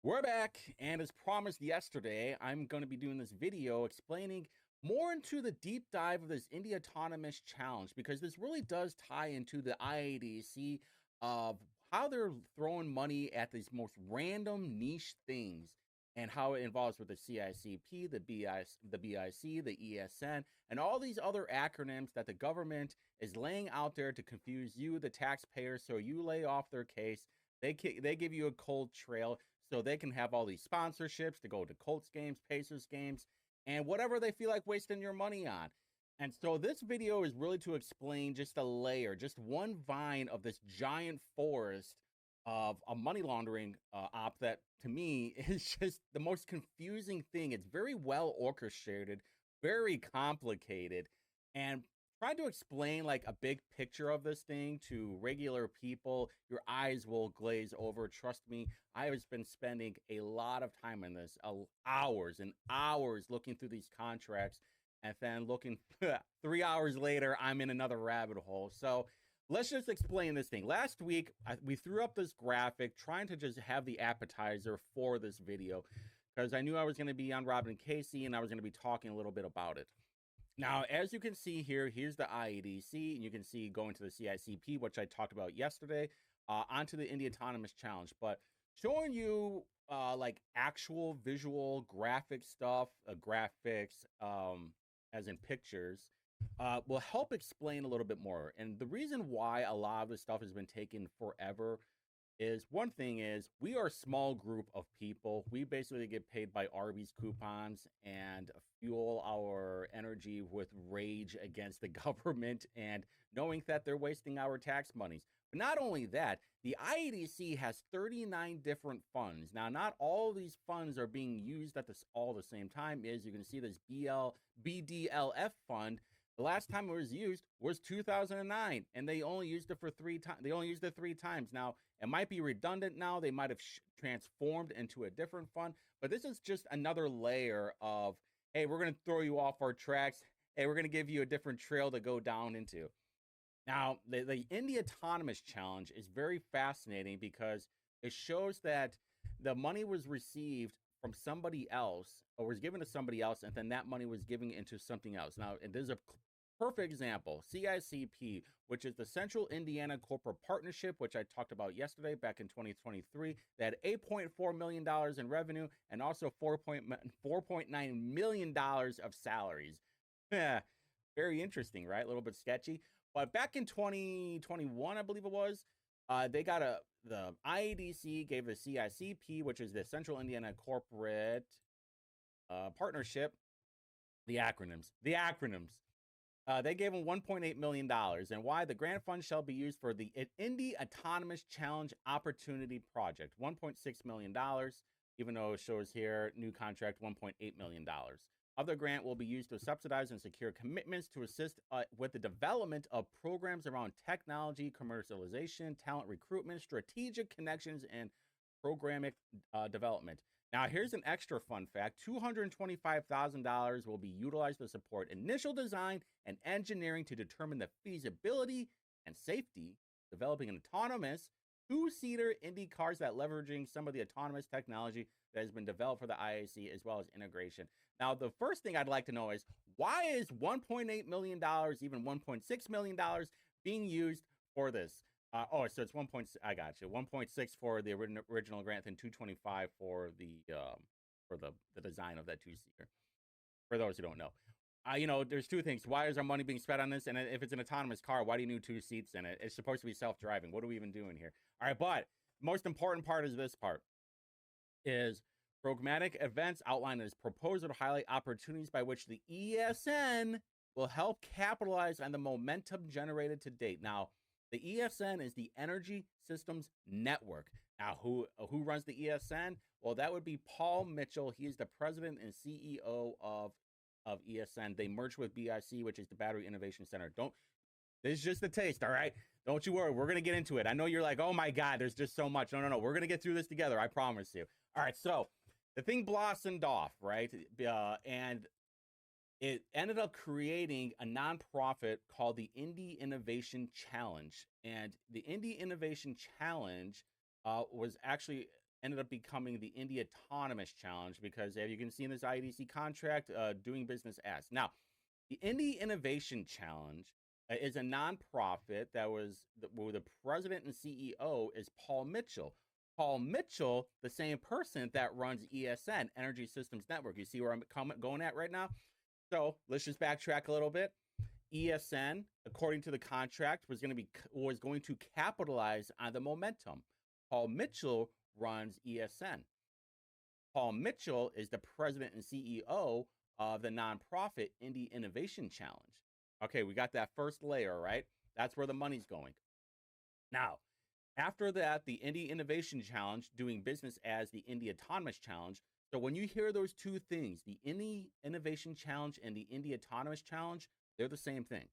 We're back, and as promised yesterday, I'm going to be doing this video explaining more into the deep dive of this Indy Autonomous Challenge, because this really does tie into the IEDC of how they're throwing money at these most random niche things and how it involves with the CICP, the BIC, the ESN, and all these other acronyms that the government is laying out there to confuse you, the taxpayer, so you lay off their case. They give you a cold trail so they can have all these sponsorships to go to Colts games, Pacers games, and whatever they feel like wasting your money on. And so this video is really to explain just a layer, just one vine of this giant forest of a money laundering op that to me is just the most confusing thing. It's very well orchestrated, very complicated, and trying to explain like a big picture of this thing to regular people, your eyes will glaze over. Trust me, I have been spending a lot of time in this, hours and hours looking through these contracts, and then looking 3 hours later, I'm in another rabbit hole. So let's just explain this thing. Last week, we threw up this graphic trying to just have the appetizer for this video because I knew I was going to be on Robin and Casey and I was going to be talking a little bit about it. Now, as you can see here, here's the IEDC, and you can see going to the CICP, which I talked about yesterday, onto the Indy Autonomous Challenge. But showing you like actual visual graphic stuff, graphics, as in pictures, will help explain a little bit more. And the reason why a lot of this stuff has been taking forever is one thing is we are a small group of people. We basically get paid by Arby's coupons and fuel our energy with rage against the government and knowing that they're wasting our tax monies. But not only that, the IEDC has 39 different funds. Now, not all of these funds are being used at all the same time. Is you can see this BDLF fund. The last time it was used was 2009, and they only used it for 3 times. They only used it 3 times. Now, it might be redundant now. They might have transformed into a different fund, but this is just another layer of, hey, we're going to throw you off our tracks. Hey, we're going to give you a different trail to go down into. Now, the Indy Autonomous Challenge is very fascinating because it shows that the money was received from somebody else or was given to somebody else, and then that money was given into something else. Now, and there's a perfect example, CICP, which is the Central Indiana Corporate Partnership, which I talked about yesterday back in 2023. They had $8.4 million in revenue and also $4.9 million of salaries. Very interesting, right? A little bit sketchy. But back in 2021, I believe it was, they got the IEDC gave the CICP, which is the Central Indiana Corporate Partnership, the acronyms. They gave them $1.8 million. And why? The grant fund shall be used for the Indy Autonomous Challenge Opportunity Project. $1.6 million, even though it shows here, new contract, $1.8 million. Other grant will be used to subsidize and secure commitments to assist with the development of programs around technology, commercialization, talent recruitment, strategic connections, and programmatic development. Now, here's an extra fun fact. $225,000 will be utilized to support initial design and engineering to determine the feasibility and safety developing an autonomous 2-seater Indy cars that leveraging some of the autonomous technology that has been developed for the IAC as well as integration. Now, the first thing I'd like to know is why is $1.8 million, even $1.6 million being used for this? So it's 1. I got you. 1.6 for the original grant, and 225 for the design of that 2-seater. For those who don't know, there's 2 things. Why is our money being spent on this? And if it's an autonomous car, why do you need 2 seats in it? It's supposed to be self-driving. What are we even doing here? All right, but most important part is this part. Is programmatic events outlined as proposal to highlight opportunities by which the ESN will help capitalize on the momentum generated to date. Now, the ESN is the Energy Systems Network. Now, who runs the ESN? Well, that would be Paul Mitchell. He is the president and CEO of ESN. They merged with BIC, which is the Battery Innovation Center. This is just a taste, all right? Don't you worry. We're going to get into it. I know you're like, oh, my God, there's just so much. No. We're going to get through this together. I promise you. All right, so the thing blossomed off, right? And it ended up creating a nonprofit called the Indy Innovation Challenge. And the Indy Innovation Challenge was actually ended up becoming the Indy Autonomous Challenge because, as you can see in this IEDC contract, doing business as. Now, the Indy Innovation Challenge is a nonprofit that where the president and CEO is Paul Mitchell. Paul Mitchell, the same person that runs ESN, Energy Systems Network. You see where I'm going at right now? So let's just backtrack a little bit. ESN, according to the contract, was going to capitalize on the momentum. Paul Mitchell runs ESN. Paul Mitchell is the president and CEO of the nonprofit Indy Innovation Challenge. Okay, we got that first layer, right? That's where the money's going. Now, after that, the Indy Innovation Challenge, doing business as the Indy Autonomous Challenge. So when you hear those two things, the Indy Innovation Challenge and the Indy Autonomous Challenge, they're the same thing.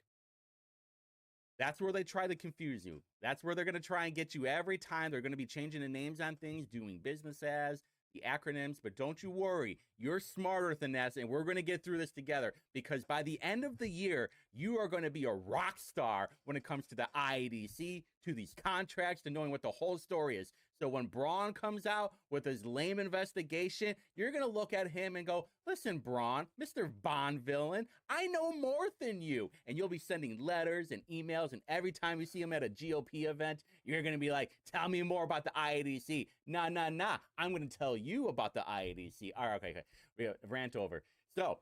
That's where they try to confuse you. That's where they're going to try and get you every time. They're going to be changing the names on things, doing business as, the acronyms, but don't you worry. You're smarter than that, and we're going to get through this together, because by the end of the year, you are going to be a rock star when it comes to the IEDC, to these contracts, to knowing what the whole story is. So when Braun comes out with his lame investigation, you're going to look at him and go, listen, Braun, Mr. Bond villain, I know more than you. And you'll be sending letters and emails, and every time you see him at a GOP event, you're going to be like, tell me more about the IEDC. Nah. I'm going to tell you about the IEDC. All right, okay. Rant over. So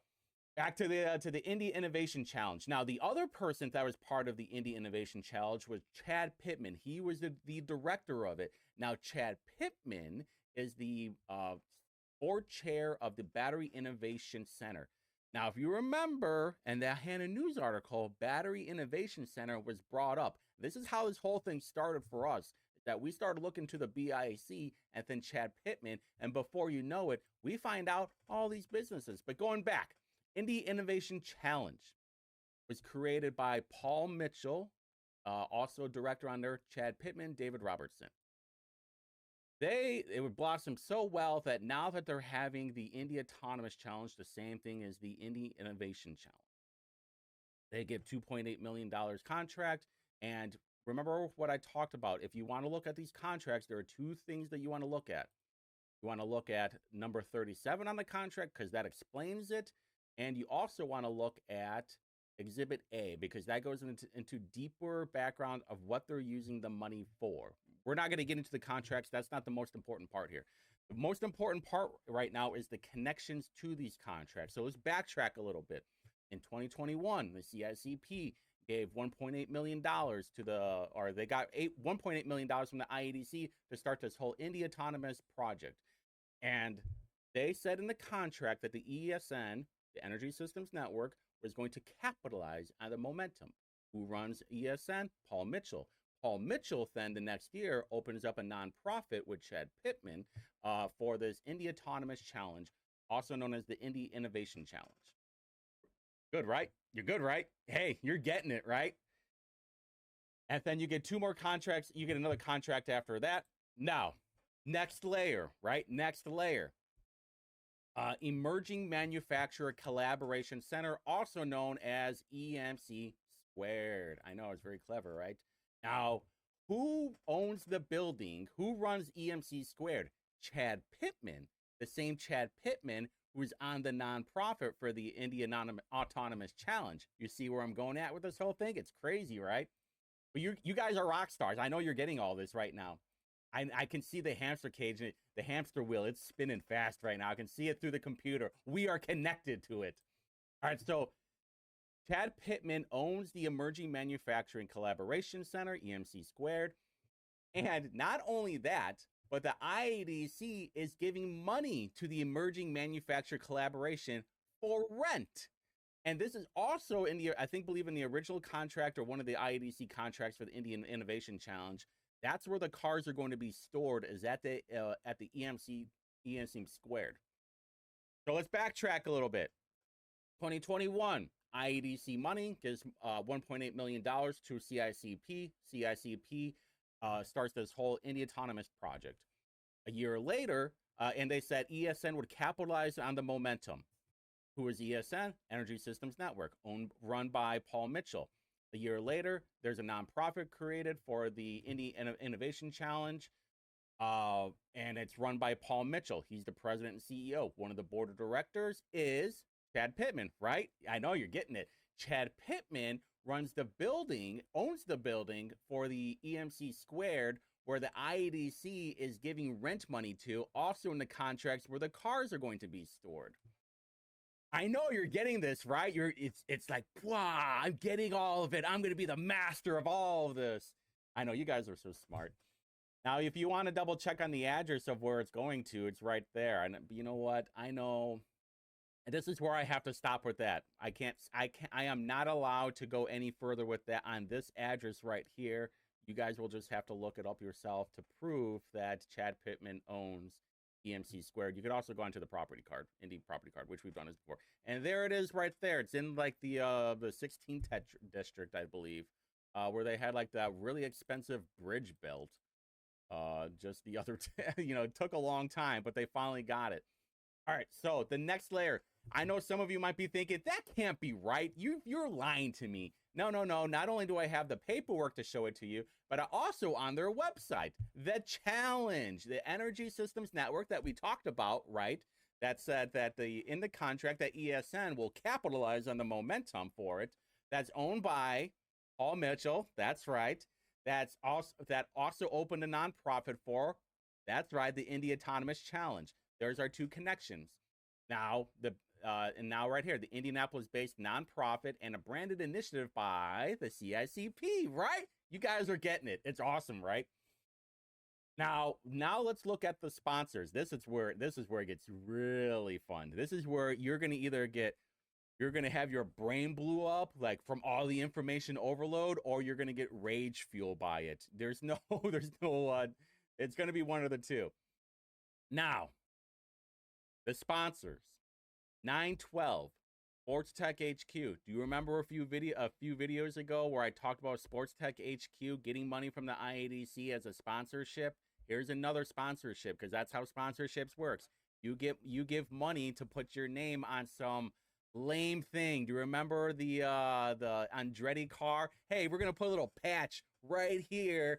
back to the Indy Innovation Challenge. Now, the other person that was part of the Indy Innovation Challenge was Chad Pittman. He was the director of it. Now, Chad Pittman is the board chair of the Battery Innovation Center. Now, if you remember, in that Hannah News article, Battery Innovation Center was brought up. This is how this whole thing started for us, that we started looking to the BIC and then Chad Pittman, and before you know it, we find out all these businesses. But going back, Indy Innovation Challenge was created by Paul Mitchell, also director on there, Chad Pittman, David Robertson. It would blossom so well that now that they're having the Indy Autonomous Challenge, the same thing as the Indy Innovation Challenge, they give $2.8 million contract. And remember what I talked about. If you want to look at these contracts, there are two things that you want to look at. You want to look at number 37 on the contract, because that explains it. And you also want to look at Exhibit A, because that goes into deeper background of what they're using the money for. We're not going to get into the contracts. That's not the most important part here. The most important part right now is the connections to these contracts. So let's backtrack a little bit. In 2021, the CICP gave $1.8 million they got $1.8 million from the IEDC to start this whole Indy Autonomous project. And they said in the contract that the ESN, the Energy Systems Network, was going to capitalize on the momentum. Who runs ESN? Paul Mitchell. Paul Mitchell then the next year opens up a nonprofit with Chad Pittman for this Indy Autonomous Challenge, also known as the Indy Innovation Challenge. Good, right? You're good, right? Hey, you're getting it, right? And then you get two more contracts. You get another contract after that. Now, next layer, right? Next layer. Emerging Manufacturer Collaboration Center, also known as EMC Squared. I know, it's very clever, right? Now, who owns the building? Who runs EMC Squared? Chad Pittman, the same Chad Pittman who's on the nonprofit for the Indy Autonomous Challenge. You see where I'm going at with this whole thing? It's crazy, right? But you guys are rock stars. I know you're getting all this right now. I can see the hamster cage, the hamster wheel. It's spinning fast right now. I can see it through the computer. We are connected to it. All right, so Chad Pittman owns the Emerging Manufacturing Collaboration Center, EMC Squared. And not only that, but the IEDC is giving money to the Emerging Manufacturer Collaboration for rent. And this is also in the, believe in the original contract or one of the IEDC contracts for the Indian Innovation Challenge. That's where the cars are going to be stored, is at the EMC Squared. So let's backtrack a little bit. 2021, IEDC money gives $1.8 million to CICP. CICP starts this whole Indy Autonomous project. A year later, and they said ESN would capitalize on the momentum. Who is ESN? Energy Systems Network, run by Paul Mitchell. A year later, there's a nonprofit created for the Indy Innovation Challenge. And it's run by Paul Mitchell. He's the president and CEO. One of the board of directors is Chad Pittman, right? I know you're getting it. Chad Pittman runs the building, owns the building for the EMC Squared, where the IEDC is giving rent money to, also in the contracts where the cars are going to be stored. I know you're getting this, right? It's like, wow, I'm getting all of it. I'm going to be the master of all of this. I know you guys are so smart. Now, if you want to double check on the address of where it's going to, it's right there. And you know what? I know this is where I have to stop with that. I am not allowed to go any further with that on this address right here. You guys will just have to look it up yourself to prove that Chad Pittman owns EMC Squared. You could also go onto the property card, Indy property card, which we've done this before. And there it is right there. It's in like the 16th district, I believe, where they had like that really expensive bridge built. Just the other, it took a long time, but they finally got it. All right, so the next layer. I know some of you might be thinking, that can't be right. You're lying to me. No. Not only do I have the paperwork to show it to you, but I also on their website, the challenge, the Energy Systems Network that we talked about, right? That said that in the contract that ESN will capitalize on the momentum for it. That's owned by Paul Mitchell. That's right. That also opened a nonprofit for. That's right. The Indy Autonomous Challenge. There's our two connections. Now now right here, the Indianapolis-based nonprofit and a branded initiative by the CICP, right? You guys are getting it. It's awesome, right? Now let's look at the sponsors. This is where it gets really fun. This is where you're going to have your brain blew up like from all the information overload, or you're going to get rage fuel by it. It's going to be one of the two. Now, the sponsors, 912, Sports Tech HQ. Do you remember a few videos ago where I talked about Sports Tech HQ getting money from the IEDC as a sponsorship? Here's another sponsorship, because that's how sponsorships works. You give money to put your name on some lame thing. Do you remember the Andretti car? Hey, we're gonna put a little patch right here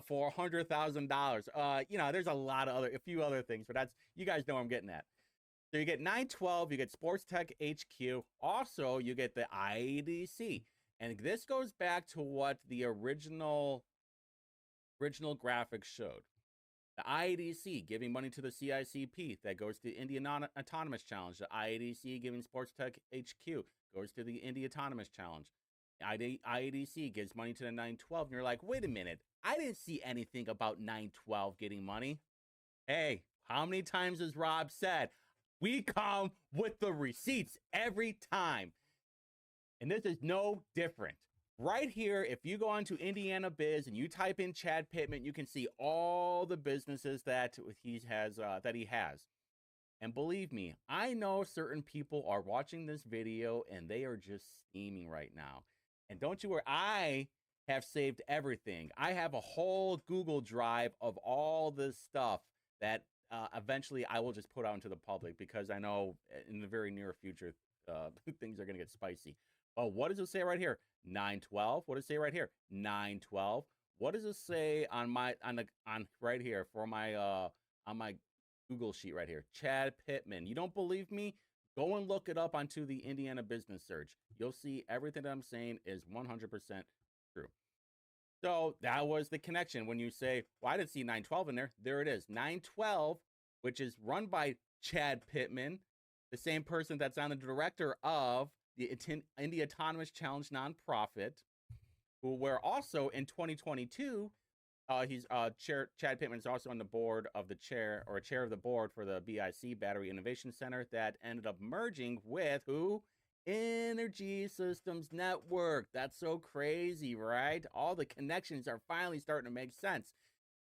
for $100,000. There's a few other things, but you guys know what I'm getting at. So you get 912, you get Sports Tech HQ. Also, you get the IEDC. And this goes back to what the original graphic showed. The IEDC giving money to the CICP. That goes to the Indy Autonomous Challenge. The IEDC giving Sports Tech HQ goes to the Indy Autonomous Challenge. IEDC gives money to the 912. And you're like, wait a minute. I didn't see anything about 912 getting money. Hey, how many times has Rob said, we come with the receipts every time? And this is no different. Right here, if you go onto Indiana Biz and you type in Chad Pittman, you can see all the businesses that he has. And believe me, I know certain people are watching this video and they are just steaming right now. And don't you worry, I have saved everything. I have a whole Google Drive of all this stuff that eventually I will just put out into the public, because I know in the very near future things are going to get spicy. Oh, what does it say right here? 912. What does it say right here? 912. What does it say on right here for my on my Google sheet right here? Chad Pittman. You don't believe me? Go and look it up onto the Indiana Business Search. You'll see everything that I'm saying is 100% true. So that was the connection. When you say, well, I didn't see 912 in there. There it is. 912, which is run by Chad Pittman, the same person that's on the director of the Indy Autonomous Challenge nonprofit, where also in 2022, Chad Pittman is also on the board of chair of the board for the BIC Battery Innovation Center that ended up merging with who? Energy Systems Network. That's so crazy, right? All the connections are finally starting to make sense.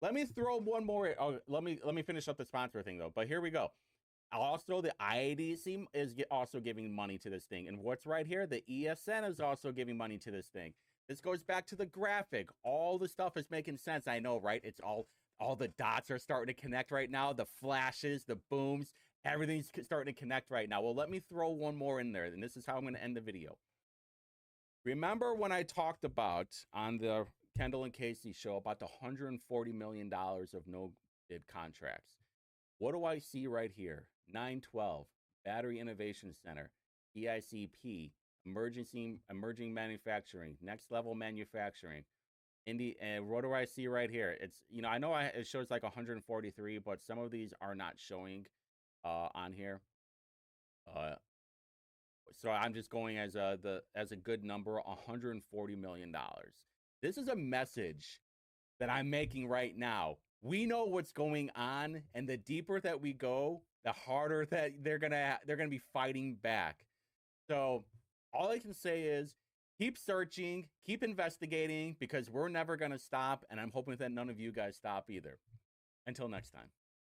Let me throw one more. Let me finish up the sponsor thing though. But here we go. Also, the IEDC is also giving money to this thing. And what's right here? The ESN is also giving money to this thing. This goes back to the graphic. All the stuff is making sense. I know, right? It's all the dots are starting to connect right now. The flashes, the booms, everything's starting to connect right now. Well, let me throw one more in there, and this is how I'm going to end the video. Remember when I talked about on the Kendall and Casey show about the $140 million of no did contracts. What do I see right here? 912 Battery Innovation Center, EICP, emerging manufacturing, next level manufacturing. Indy, and what do I see right here? It's, I know it shows like 143, but some of these are not showing on here. So I'm just going as a good number, $140 million. This is a message that I'm making right now. We know what's going on, and the deeper that we go, the harder that they're gonna be fighting back. So all I can say is keep searching, keep investigating, because we're never gonna stop, and I'm hoping that none of you guys stop either. Until next time.